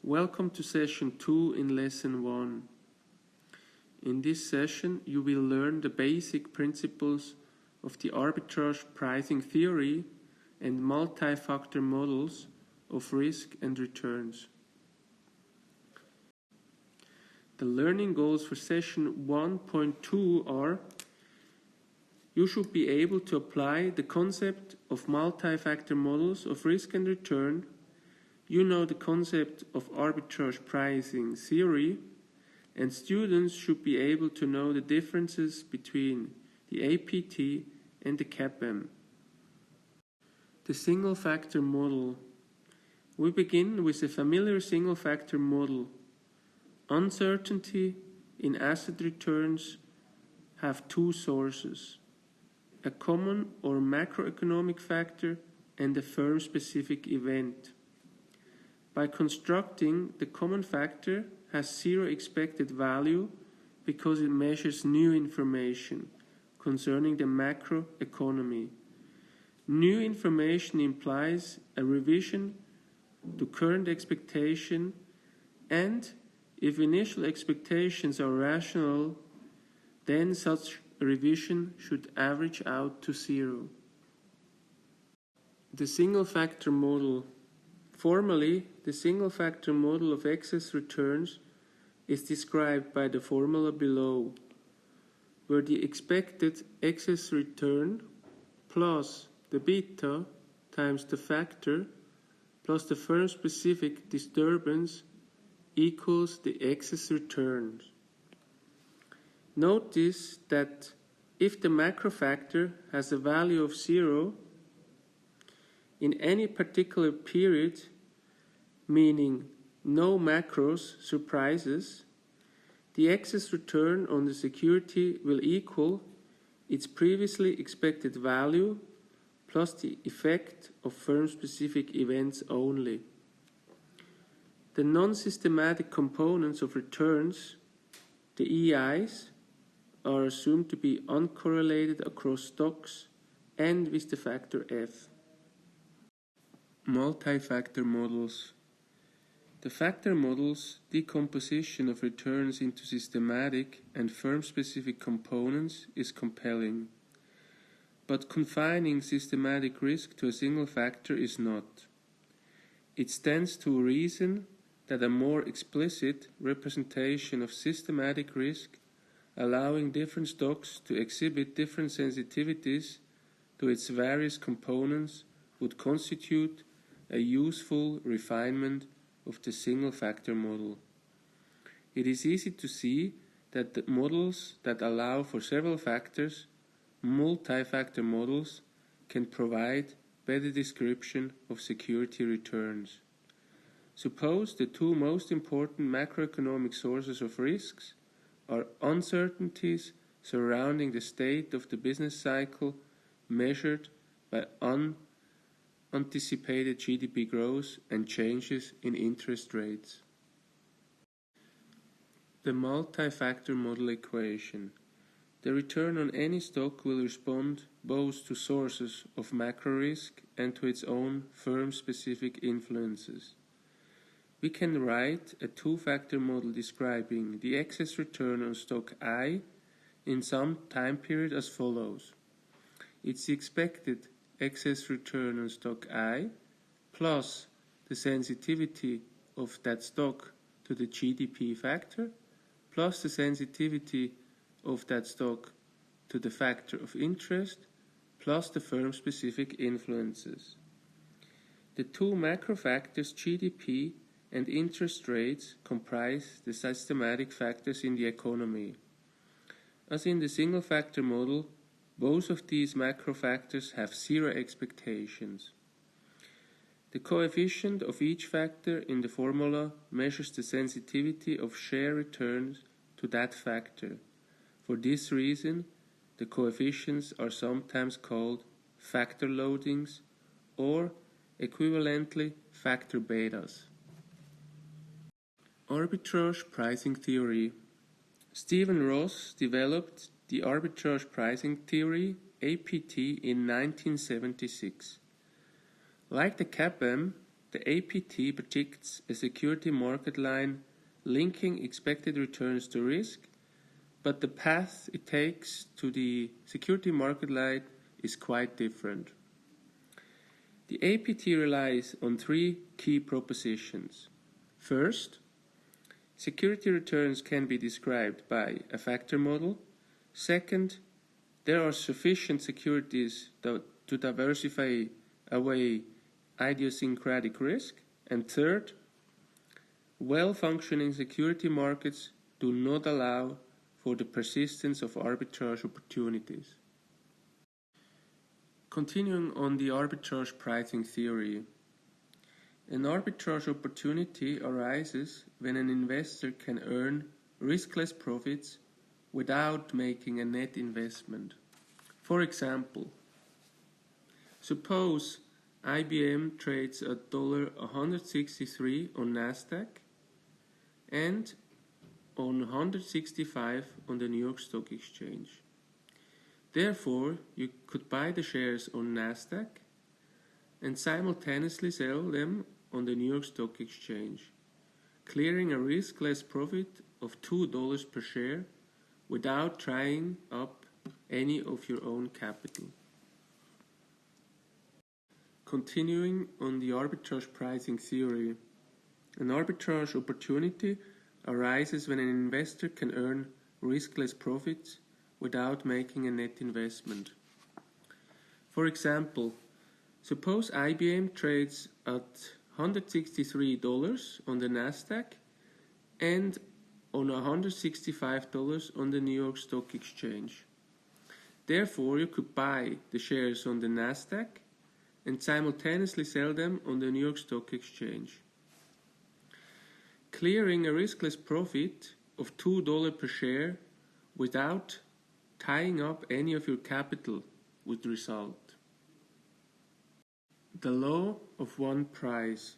Welcome to session 2 in lesson 1. In this session you will learn the basic principles of the arbitrage pricing theory and multi-factor models of risk and returns. The learning goals for session 1.2 are: you should be able to apply the concept of multi-factor models of risk and return. You know the concept of arbitrage pricing theory, and students should be able to know the differences between the APT and the CAPM. The single factor model. We begin with a familiar single factor model. Uncertainty in asset returns have two sources: a common or macroeconomic factor and a firm-specific event. By constructing, the common factor has zero expected value because it measures new information concerning the macroeconomy. New information implies a revision to current expectation, and if initial expectations are rational, then such a revision should average out to zero. The single factor model. Formally, the single factor model of excess returns is described by the formula below, where the expected excess return plus the beta times the factor plus the firm-specific disturbance equals the excess returns. Notice that if the macro factor has a value of 0 in any particular period, meaning no macros surprises, the excess return on the security will equal its previously expected value plus the effect of firm-specific events only. The non-systematic components of returns, the EIs, are assumed to be uncorrelated across stocks and with the factor F. Multi-factor models. The factor model's decomposition of returns into systematic and firm-specific components is compelling, but confining systematic risk to a single factor is not. It stands to reason that a more explicit representation of systematic risk, allowing different stocks to exhibit different sensitivities to its various components, would constitute a useful refinement of the single factor model. It is easy to see that the models that allow for several factors, multi-factor models, can provide better description of security returns. Suppose the two most important macroeconomic sources of risks are uncertainties surrounding the state of the business cycle measured by unanticipated GDP growth and changes in interest rates. The multi-factor model equation. The return on any stock will respond both to sources of macro risk and to its own firm-specific influences. We can write a two-factor model describing the excess return on stock I in some time period as follows. It's the expected excess return on stock I plus the sensitivity of that stock to the GDP factor plus the sensitivity of that stock to the factor of interest plus the firm-specific influences. The two macro factors GDP and interest rates comprise the systematic factors in the economy. As in the single factor model, both of these macro factors have zero expectations. The coefficient of each factor in the formula measures the sensitivity of share returns to that factor. For this reason, the coefficients are sometimes called factor loadings or equivalently factor betas. Arbitrage pricing theory. Stephen Ross developed the arbitrage pricing theory, APT, in 1976. Like the CAPM, the APT predicts a security market line linking expected returns to risk, but the path it takes to the security market line is quite different. The APT relies on three key propositions. First, security returns can be described by a factor model. Second, there are sufficient securities to diversify away idiosyncratic risk. And third, well-functioning security markets do not allow for the persistence of arbitrage opportunities. Continuing on the arbitrage pricing theory. An arbitrage opportunity arises when an investor can earn riskless profits without making a net investment. For example, suppose IBM trades at $163 on Nasdaq and on 165 on the New York Stock Exchange. Therefore, you could buy the shares on Nasdaq and simultaneously sell them on the New York Stock Exchange, clearing a riskless profit of $2 per share without tying up any of your own capital. Continuing on the arbitrage pricing theory, an arbitrage opportunity arises when an investor can earn riskless profits without making a net investment. For example, suppose IBM trades at $163 on the Nasdaq and on $165 on the New York Stock Exchange. Therefore, you could buy the shares on the Nasdaq and simultaneously sell them on the New York Stock Exchange, clearing a riskless profit of $2 per share without tying up any of your capital would result. The law of one price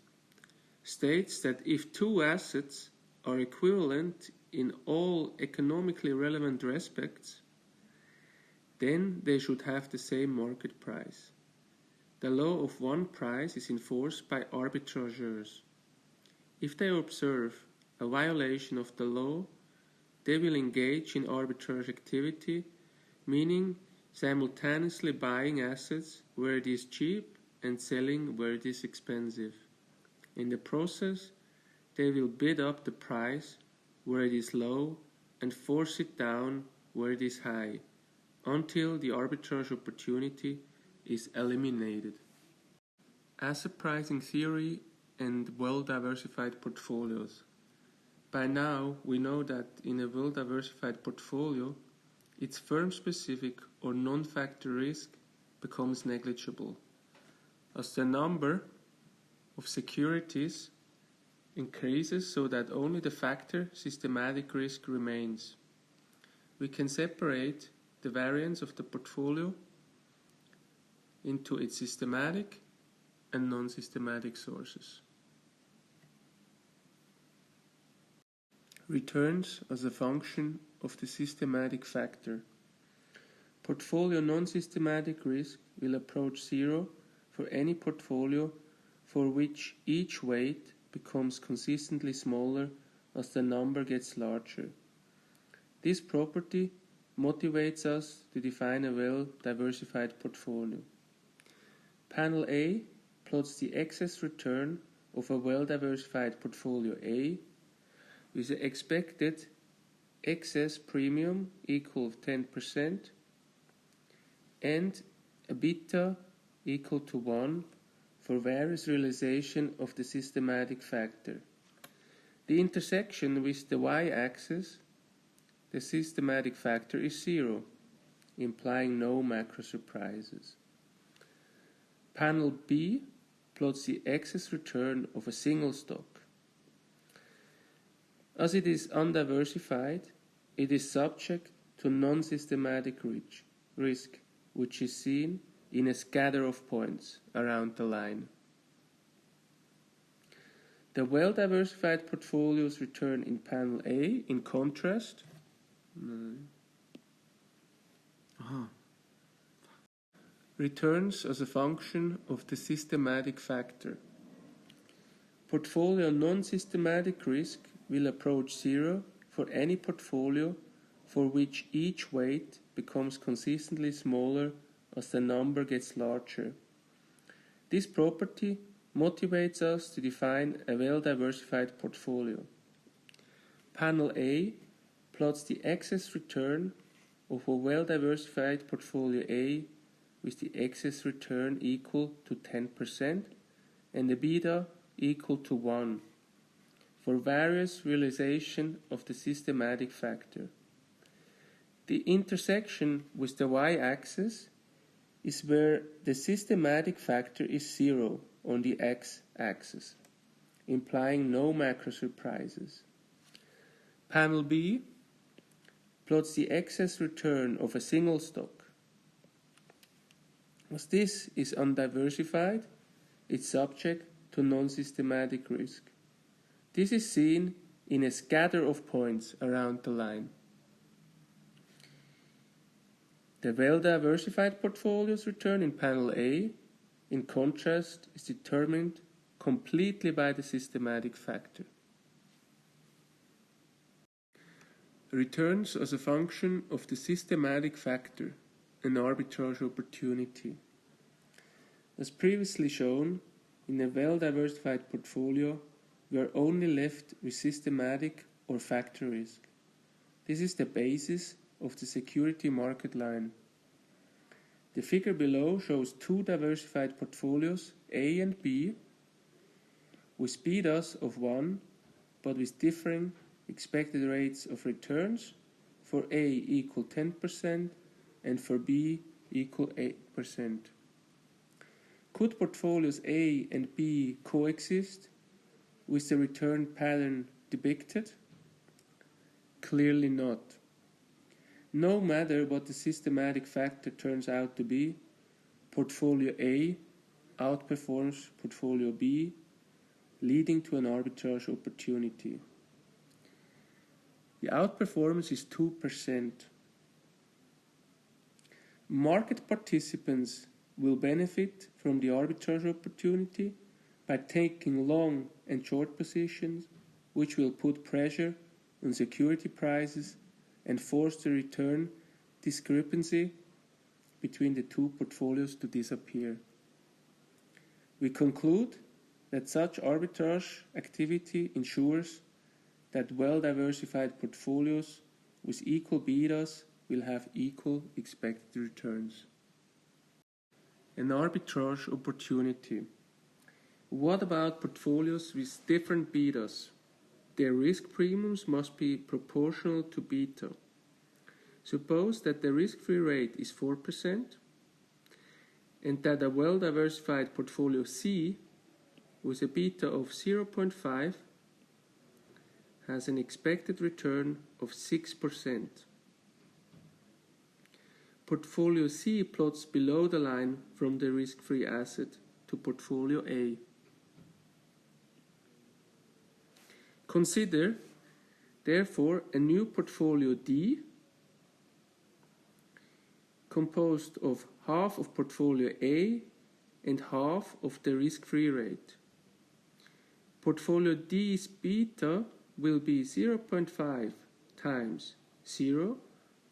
states that if two assets are equivalent in all economically relevant respects, then they should have the same market price. The law of one price is enforced by arbitrageurs. If they observe a violation of the law, they will engage in arbitrage activity, meaning simultaneously buying assets where it is cheap and selling where it is expensive. In the process, they will bid up the price where it is low and force it down where it is high, until the arbitrage opportunity is eliminated. Asset pricing theory and well-diversified portfolios. By now, we know that in a well-diversified portfolio, its firm-specific or non-factor risk becomes negligible, as the number of securities increases so that only the factor systematic risk remains. We can separate the variance of the portfolio into its systematic and non-systematic sources. Returns as a function of the systematic factor. Portfolio non-systematic risk will approach zero for any portfolio for which each weight becomes consistently smaller as the number gets larger. This property motivates us to define a well-diversified portfolio. Panel A plots the excess return of a well-diversified portfolio A with the expected excess premium equal to 10% and a beta equal to 1 for various realization of the systematic factor. The intersection with the y-axis, the systematic factor, is 0, implying no macro surprises. Panel B plots the excess return of a single stock. As it is undiversified, it is subject to non-systematic risk, which is seen in a scatter of points around the line. The well-diversified portfolio's return in panel A, in contrast, returns as a function of the systematic factor. portfolio non-systematic risk will approach zero for any portfolio for which each weight becomes consistently smaller as the number gets larger. This property motivates us to define a well-diversified portfolio. Panel A plots the excess return of a well-diversified portfolio A with the excess return equal to 10% and the beta equal to 1 for various realization of the systematic factor. The intersection with the y-axis is where the systematic factor is 0 on the x-axis, implying no macro surprises. Panel B plots the excess return of a single stock. As this is undiversified, it's subject to non-systematic risk. This is seen in a scatter of points around the line. The well-diversified portfolio's return in panel A, in contrast, is determined completely by the systematic factor. Returns as a function of the systematic factor, an arbitrage opportunity. As previously shown, in a well-diversified portfolio, we are only left with systematic or factor risk. This is the basis of the security market line. The figure below shows two diversified portfolios, A and B, with betas of 1, but with differing expected rates of returns, for A equal 10% and for B equal 8%. Could portfolios A and B coexist with the return pattern depicted? Clearly not. No matter what the systematic factor turns out to be, portfolio A outperforms portfolio B, leading to an arbitrage opportunity. The outperformance is 2%. Market participants will benefit from the arbitrage opportunity by taking long and short positions, which will put pressure on security prices and force the return discrepancy between the two portfolios to disappear. We conclude that such arbitrage activity ensures that well-diversified portfolios with equal betas will have equal expected returns. An arbitrage opportunity. What about portfolios with different betas? Their risk premiums must be proportional to beta. Suppose that the risk-free rate is 4% and that a well-diversified portfolio C with a beta of 0.5 has an expected return of 6%. Portfolio C plots below the line from the risk-free asset to portfolio A. Consider, therefore, a new portfolio D composed of half of portfolio A and half of the risk-free rate. Portfolio D's beta will be 0.5 times 0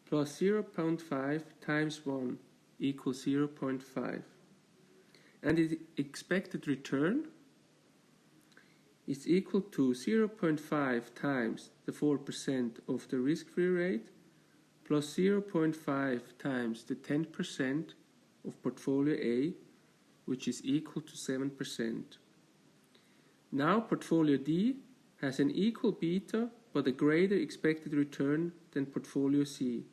plus 0.5 times 1 equals 0.5. And the expected return is equal to 0.5 times the 4% of the risk-free rate plus 0.5 times the 10% of portfolio A, which is equal to 7%. Now portfolio D has an equal beta but a greater expected return than portfolio C.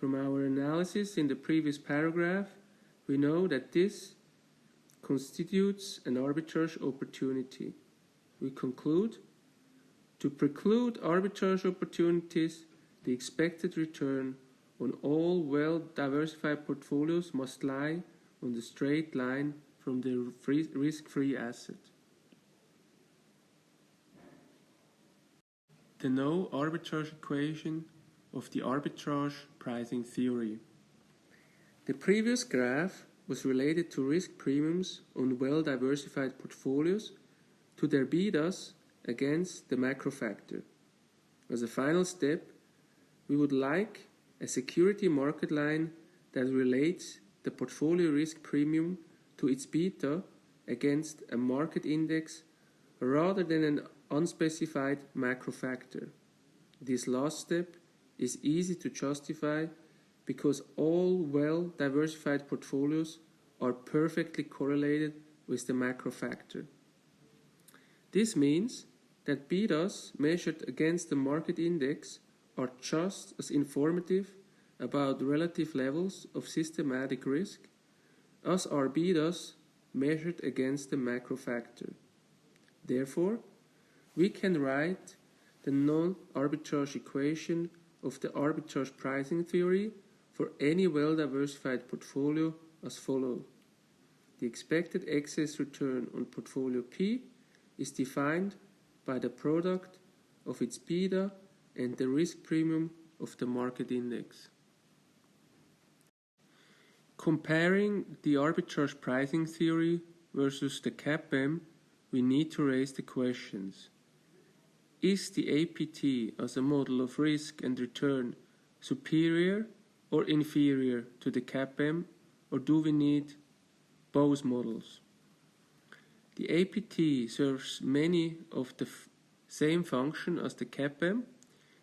From our analysis in the previous paragraph, we know that this constitutes an arbitrage opportunity. We conclude, to preclude arbitrage opportunities, the expected return on all well-diversified portfolios must lie on the straight line from the risk-free asset. The no arbitrage equation of the arbitrage pricing theory. The previous graph was related to risk premiums on well-diversified portfolios to their betas against the macro factor. As a final step, we would like a security market line that relates the portfolio risk premium to its beta against a market index rather than an unspecified macro factor. This last step is easy to justify because all well-diversified portfolios are perfectly correlated with the macro factor. This means that betas measured against the market index are just as informative about relative levels of systematic risk as are betas measured against the macro factor. Therefore, we can write the non-arbitrage equation of the arbitrage pricing theory for any well-diversified portfolio as follows. The expected excess return on portfolio P is defined by the product of its beta and the risk premium of the market index. Comparing the arbitrage pricing theory versus the CAPM, we need to raise the questions. Is the APT as a model of risk and return superior or inferior to the CAPM, or do we need both models? The APT serves many of the same function as the CAPM.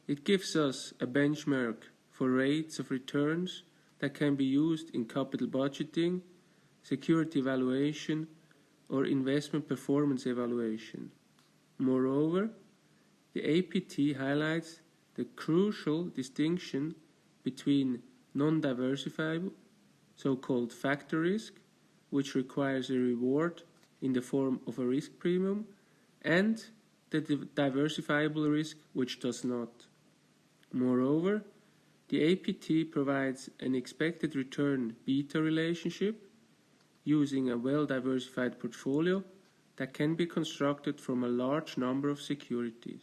It gives us a benchmark for rates of returns that can be used in capital budgeting, security valuation, or investment performance evaluation. Moreover, the APT highlights the crucial distinction between non-diversifiable, so-called factor risk, which requires a reward in the form of a risk premium, and the diversifiable risk, which does not. Moreover, the APT provides an expected return beta relationship using a well-diversified portfolio that can be constructed from a large number of securities.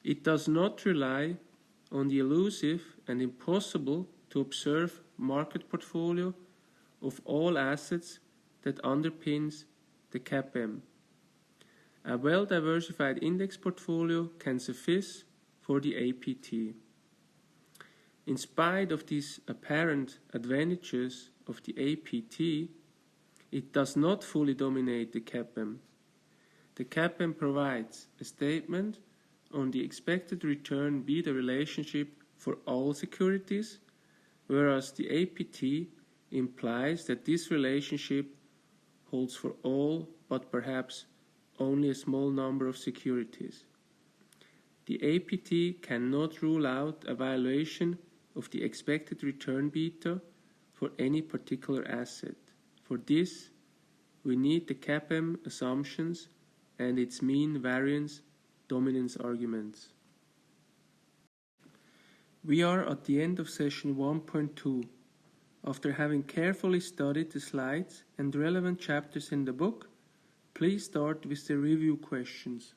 It does not rely on the elusive and impossible to observe market portfolio of all assets that underpins the CAPM. A well-diversified index portfolio can suffice for the APT. In spite of these apparent advantages of the APT, it does not fully dominate the CAPM. The CAPM provides a statement on the expected return beta relationship for all securities, whereas the APT implies that this relationship holds for all but perhaps only a small number of securities. The APT cannot rule out a violation of the expected return beta for any particular asset. For this, we need the CAPM assumptions and its mean variance dominance arguments. We are at the end of session 1.2. After having carefully studied the slides and relevant chapters in the book, please start with the review questions.